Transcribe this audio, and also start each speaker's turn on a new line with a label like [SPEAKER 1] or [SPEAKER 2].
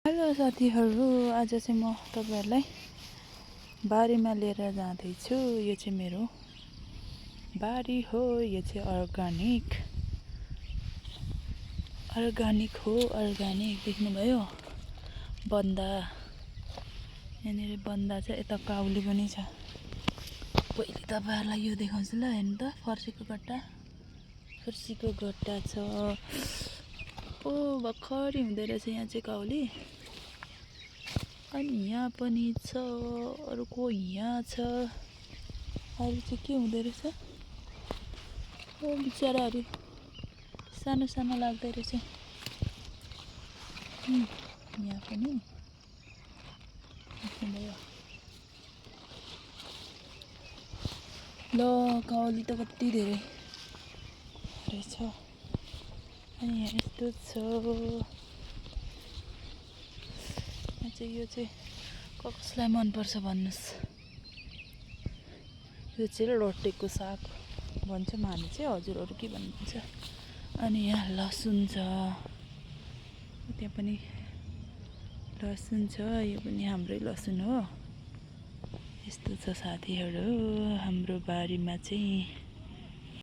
[SPEAKER 1] Hello साथीहरू, आज चाहिँ म तपाईहरुलाई बारीमा लिएर जाँदैछु। यो चाहिँ मेरो बारी हो। यो चाहिँ अर्गानिक हो। अर्गानिक देख्नुभयो? बन्दा यहाँनिर बन्दा छ, यता काउली पनि छ। पहिले तपाईहरुलाई यो देखाउँछु ल। हेर्नु त, फर्सीको गट्टा छ। ओ भर्खरै हुँदै रहेछ यहाँ चाहिँ काउली। अनि यहाँ पनि छ, अर्को यहाँ छ। अरू चाहिँ के हुँदै रहेछ? ओ बिचराहरू सानो सानो लाग्दै रहेछ। यहाँ पनि देख्नुभयो? ल काउली त कति धेरै रहेछ। अनि यहाँ यस्तो छ। यो चाहिँ कसलाई मनपर्छ भन्नुहोस्। यो चाहिँ लोटेको साग भन्छौँ हामी चाहिँ। हजुरहरू के भन्नुहुन्छ? अनि यहाँ लसुन छ। त्यहाँ पनि लसुन छ। यो पनि हाम्रै लसुन हो। यस्तो छ साथीहरू हाम्रो बारीमा चाहिँ।